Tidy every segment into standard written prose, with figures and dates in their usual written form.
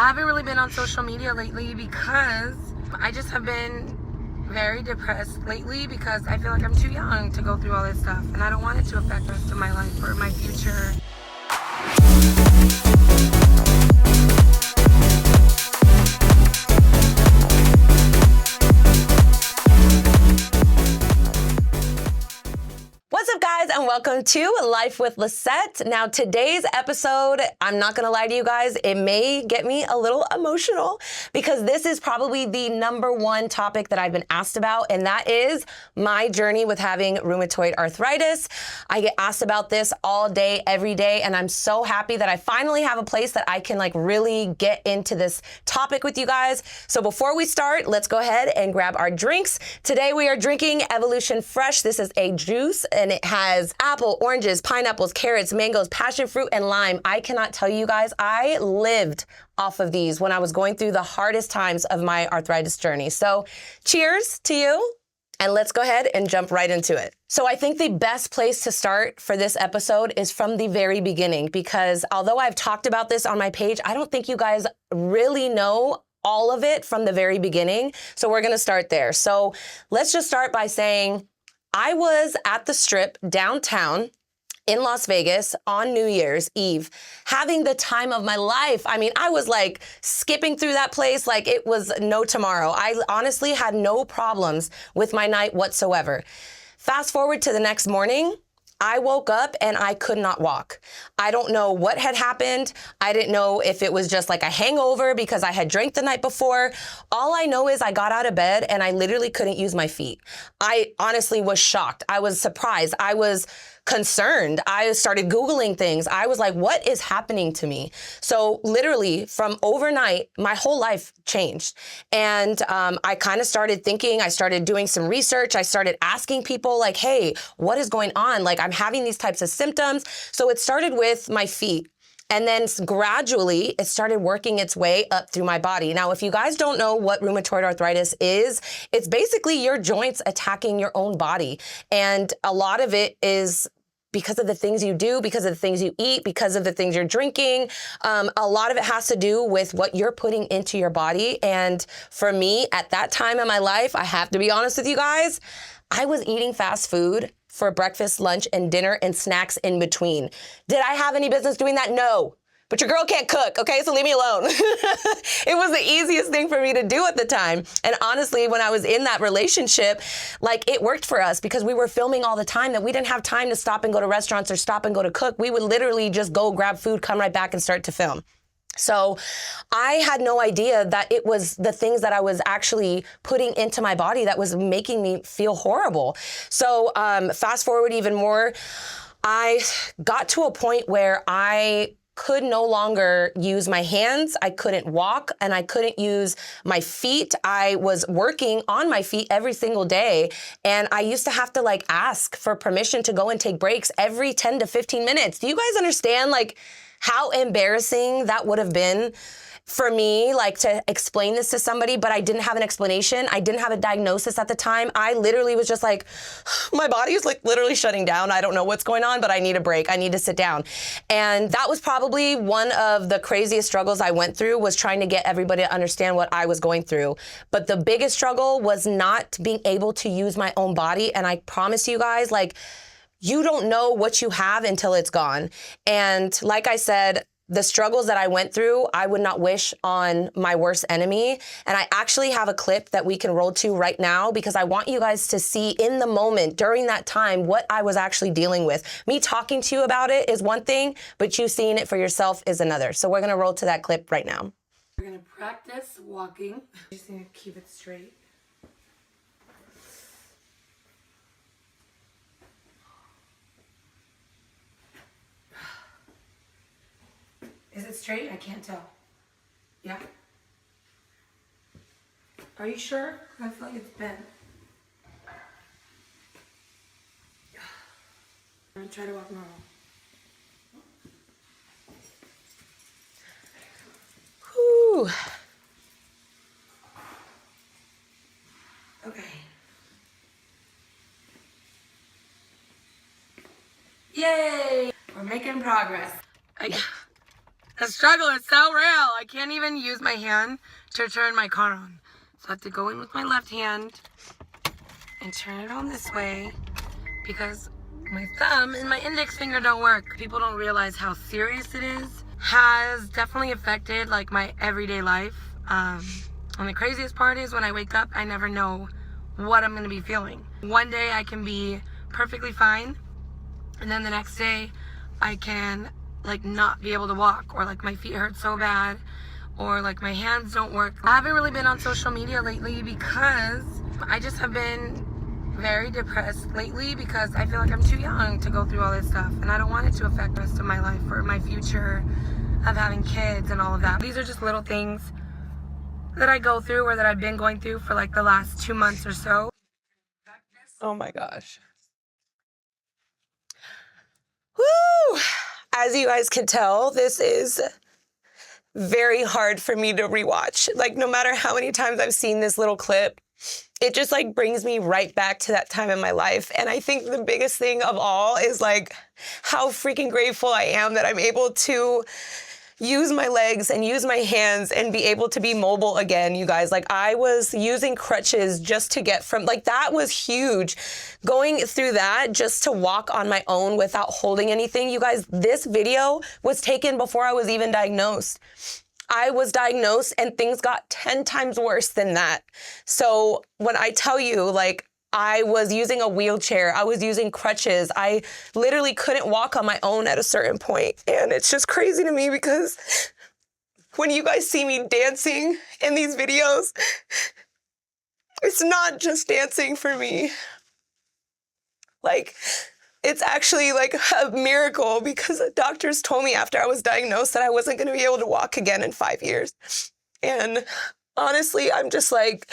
haven't really been on social media lately because I just have been very depressed lately because I feel like I'm too young to go through all this stuff, and I don't want it to affect the rest of my life or my future. What's up, guys, and welcome to Life with Lisette. Now, today's episode, I'm not gonna lie to you guys, it may get me a little emotional because this is probably the number one topic that I've been asked about, and that is my journey with having rheumatoid arthritis. I get asked about this all day, every day, and I'm so happy that I finally have a place that I can really get into this topic with you guys. So before we start, let's go ahead and grab our drinks. Today we are drinking Evolution Fresh. This is a juice, and it has apple, oranges, pineapples, carrots, mangoes, passion fruit, and lime. I cannot tell you guys, I lived off of these when I was going through the hardest times of my arthritis journey. So cheers to you, and let's go ahead and jump right into it. So I think the best place to start for this episode is from the very beginning, because although I've talked about this on my page, I don't think you guys really know all of it from the very beginning. So we're gonna start there. So let's just start by saying, I was at the Strip downtown in Las Vegas on New Year's Eve, having the time of my life. I mean, I was skipping through that place like it was no tomorrow. I honestly had no problems with my night whatsoever. Fast forward to the next morning, I woke up and I could not walk. I don't know what had happened. I didn't know if it was just like a hangover because I had drank the night before. All I know is I got out of bed and I literally couldn't use my feet. I honestly was shocked. I was surprised. I was concerned. I started Googling things. I was like, what is happening to me? So literally from overnight, my whole life changed. And I kind of started thinking, I started doing some research. I started asking people hey, what is going on? I'm having these types of symptoms. So it started with my feet. And then gradually, it started working its way up through my body. Now, if you guys don't know what rheumatoid arthritis is, it's basically your joints attacking your own body. And a lot of it is because of the things you do, because of the things you eat, because of the things you're drinking. A lot of it has to do with what you're putting into your body. And for me, at that time in my life, I have to be honest with you guys, I was eating fast food for breakfast, lunch, and dinner, and snacks in between. Did I have any business doing that? No. But your girl can't cook, okay? So leave me alone. It was the easiest thing for me to do at the time. And honestly, when I was in that relationship, it worked for us because we were filming all the time that we didn't have time to stop and go to restaurants or stop and go to cook. We would literally just go grab food, come right back and start to film. So I had no idea that it was the things that I was actually putting into my body that was making me feel horrible. So fast forward even more, I got to a point where I could no longer use my hands, I couldn't walk, and I couldn't use my feet. I was working on my feet every single day, and I used to have to ask for permission to go and take breaks every 10 to 15 minutes. Do you guys understand how embarrassing that would have been for me, to explain this to somebody, but I didn't have an explanation. I didn't have a diagnosis at the time. I literally was just my body is literally shutting down. I don't know what's going on, but I need a break. I need to sit down. And that was probably one of the craziest struggles I went through, was trying to get everybody to understand what I was going through. But the biggest struggle was not being able to use my own body. And I promise you guys, you don't know what you have until it's gone. And like I said, the struggles that I went through, I would not wish on my worst enemy. And I actually have a clip that we can roll to right now because I want you guys to see in the moment, during that time, what I was actually dealing with. Me talking to you about it is one thing, but you seeing it for yourself is another. So we're gonna roll to that clip right now. We're gonna practice walking. You just need to keep it straight. Is it straight? I can't tell. Yeah? Are you sure? I feel like it's bent. I'm gonna try to walk normal. Whew. Okay. Yay! We're making progress. The struggle is so real. I can't even use my hand to turn my car on. So I have to go in with my left hand and turn it on this way because my thumb and my index finger don't work. People don't realize how serious it is. Has definitely affected like my everyday life. And the craziest part is when I wake up, I never know what I'm gonna be feeling. One day I can be perfectly fine, and then the next day I can like not be able to walk, or like my feet hurt so bad, or like my hands don't work. I haven't really been on social media lately because I just have been very depressed lately because I feel like I'm too young to go through all this stuff, and I don't want it to affect the rest of my life or my future of having kids and all of that. These are just little things that I go through, or that I've been going through for like the last 2 months or so. Oh my gosh. Woo! As you guys can tell, this is very hard for me to rewatch. Like, no matter how many times I've seen this little clip, it just like brings me right back to that time in my life. And I think the biggest thing of all is like how freaking grateful I am that I'm able to use my legs and use my hands and be able to be mobile again, you guys. Like, I was using crutches just to get from, like, that was huge. Going through that just to walk on my own without holding anything. You guys, this video was taken before I was even diagnosed. I was diagnosed and things got 10 times worse than that. So when I tell you, like, I was using a wheelchair, I was using crutches, I literally couldn't walk on my own at a certain point. And it's just crazy to me because when you guys see me dancing in these videos, it's not just dancing for me. Like, it's actually like a miracle because the doctors told me after I was diagnosed that I wasn't gonna be able to walk again in 5 years. And honestly, I'm just like,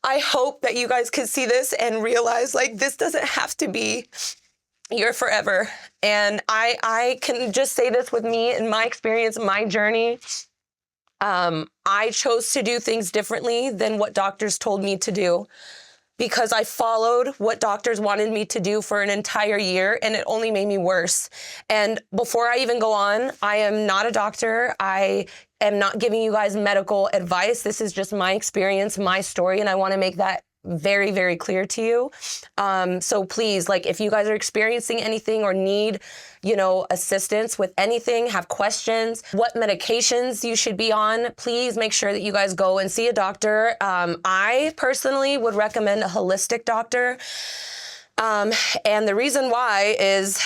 I hope that you guys can see this and realize, like, this doesn't have to be your forever. And I can just say this with me and my experience, my journey. I chose to do things differently than what doctors told me to do because I followed what doctors wanted me to do for an entire year, and it only made me worse. And before I even go on, I am not a doctor. I am not giving you guys medical advice. This is just my experience, my story, and I want to make that very, very clear to you. So please, like, if you guys are experiencing anything or need, you know, assistance with anything, have questions, what medications you should be on, please make sure that you guys go and see a doctor. I personally would recommend a holistic doctor. And the reason why is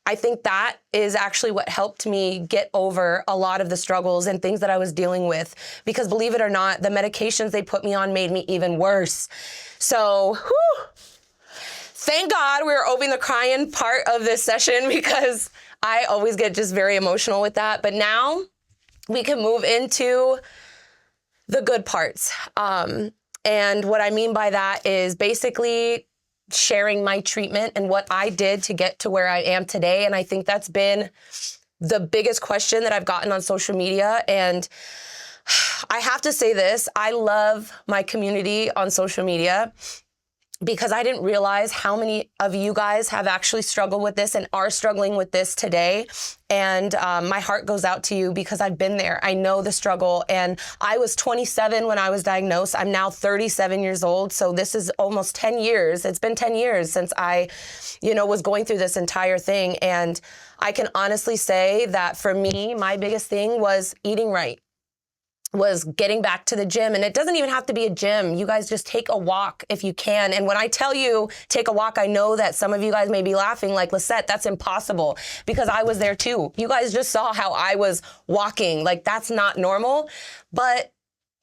I think that is actually what helped me get over a lot of the struggles and things that I was dealing with. Because believe it or not, the medications they put me on made me even worse. So, whew, thank God we were opening the crying part of this session because I always get just very emotional with that. But now we can move into the good parts. And what I mean by that is basically sharing my treatment and what I did to get to where I am today. And I think that's been the biggest question that I've gotten on social media. And I have to say this, I love my community on social media because I didn't realize how many of you guys have actually struggled with this and are struggling with this today. And my heart goes out to you because I've been there. I know the struggle. And I was 27 when I was diagnosed. I'm now 37 years old. So this is almost 10 years. It's been 10 years since I, you know, was going through this entire thing. And I can honestly say that for me, my biggest thing was eating right. Was getting back to the gym. And it doesn't even have to be a gym. You guys just take a walk if you can. And when I tell you take a walk, I know that some of you guys may be laughing like, Lisette, that's impossible, because I was there too. You guys just saw how I was walking. Like, that's not normal, but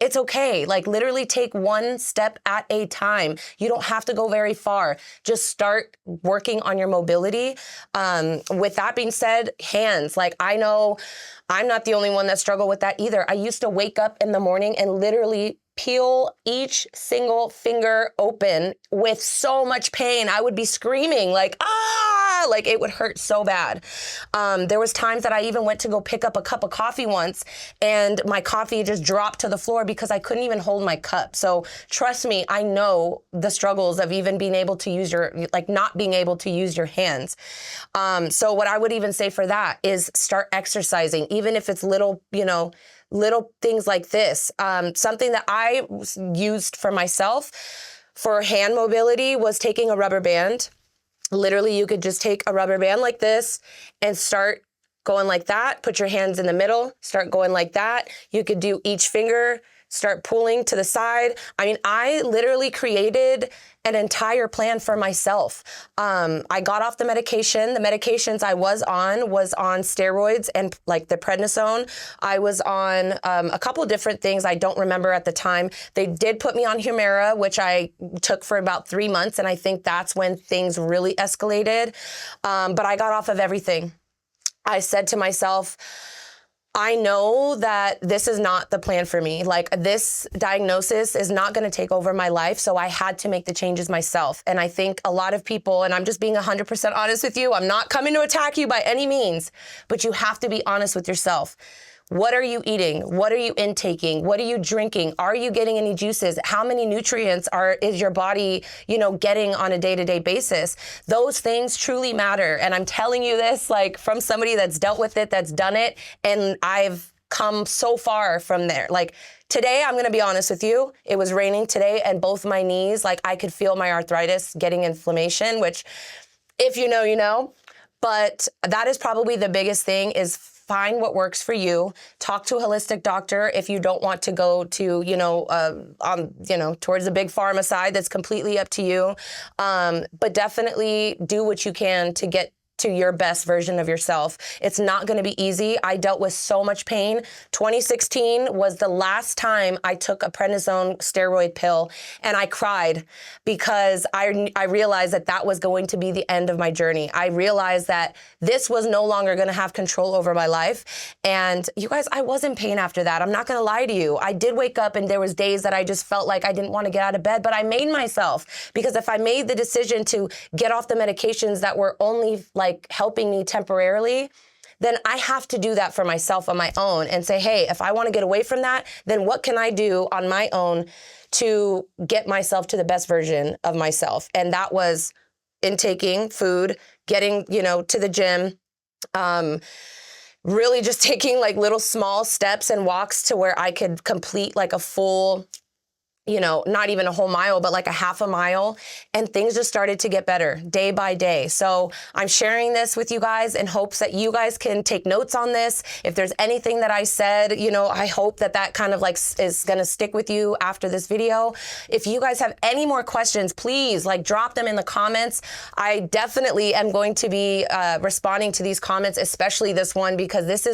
it's okay. Like, literally take one step at a time. You don't have to go very far. Just start working on your mobility. With that being said, hands. Like, I know I'm not the only one that struggled with that either. I used to wake up in the morning and literally peel each single finger open with so much pain. I would be screaming like, ah! like it would hurt so bad. There was times that I even went to go pick up a cup of coffee once and my coffee just dropped to the floor because I couldn't even hold my cup. So trust me, I know the struggles of even being able to use not being able to use your hands. So what I would even say for that is start exercising, even if it's little things like this. Something that I used for myself for hand mobility was taking a rubber band. Literally, you could just take a rubber band like this and start going like that. Put your hands in the middle, start going like that. You could do each finger, start pulling to the side. I mean, I literally created an entire plan for myself. I got off the medication. The medications I was on steroids and like the prednisone. I was on a couple of different things I don't remember at the time. They did put me on Humira, which I took for about 3 months, and I think that's when things really escalated. But I got off of everything. I said to myself, I know that this is not the plan for me. Like, this diagnosis is not going to take over my life. So I had to make the changes myself. And I think a lot of people, and I'm just being 100% honest with you, I'm not coming to attack you by any means, but you have to be honest with yourself. What are you eating? What are you intaking? What are you drinking? Are you getting any juices? How many nutrients is your body, getting on a day-to-day basis? Those things truly matter. And I'm telling you this, like, from somebody that's dealt with it, that's done it. And I've come so far from there. Like, today, I'm going to be honest with you. It was raining today and both my knees, like, I could feel my arthritis getting inflammation, which if you know, you know. But that is probably the biggest thing, is find what works for you. Talk to a holistic doctor if you don't want to go to, towards the big pharma side. That's completely up to you. But definitely do what you can to get to your best version of yourself. It's not going to be easy. I dealt with so much pain. 2016 was the last time I took a prednisone steroid pill, and I cried because I realized that was going to be the end of my journey. I realized that this was no longer going to have control over my life. And you guys, I was in pain after that. I'm not going to lie to you. I did wake up and there was days that I just felt like I didn't want to get out of bed, but I made myself, because if I made the decision to get off the medications that were only helping me temporarily, then I have to do that for myself on my own and say, hey, if I want to get away from that, then what can I do on my own to get myself to the best version of myself? And that was intaking food, getting, to the gym, really just taking like little small steps and walks to where I could complete like a full, not even a whole mile, but like a half a mile. And things just started to get better day by day. So I'm sharing this with you guys in hopes that you guys can take notes on this. If there's anything that I said, I hope that kind of is going to stick with you after this video. If you guys have any more questions, please drop them in the comments. I definitely am going to be responding to these comments, especially this one, because this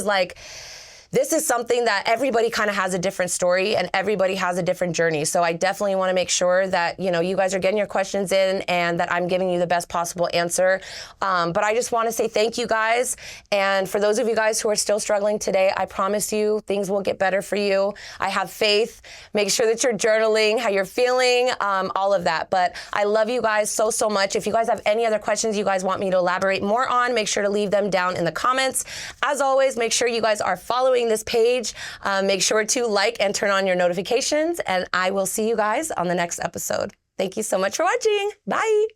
is something that everybody kind of has a different story and everybody has a different journey. So I definitely want to make sure that, you guys are getting your questions in and that I'm giving you the best possible answer. But I just want to say thank you guys. And for those of you guys who are still struggling today, I promise you things will get better for you. I have faith. Make sure that you're journaling how you're feeling, all of that. But I love you guys so, so much. If you guys have any other questions you guys want me to elaborate more on, make sure to leave them down in the comments. As always, make sure you guys are following this page. Make sure to like and turn on your notifications, and I will see you guys on the next episode. Thank you so much for watching. Bye.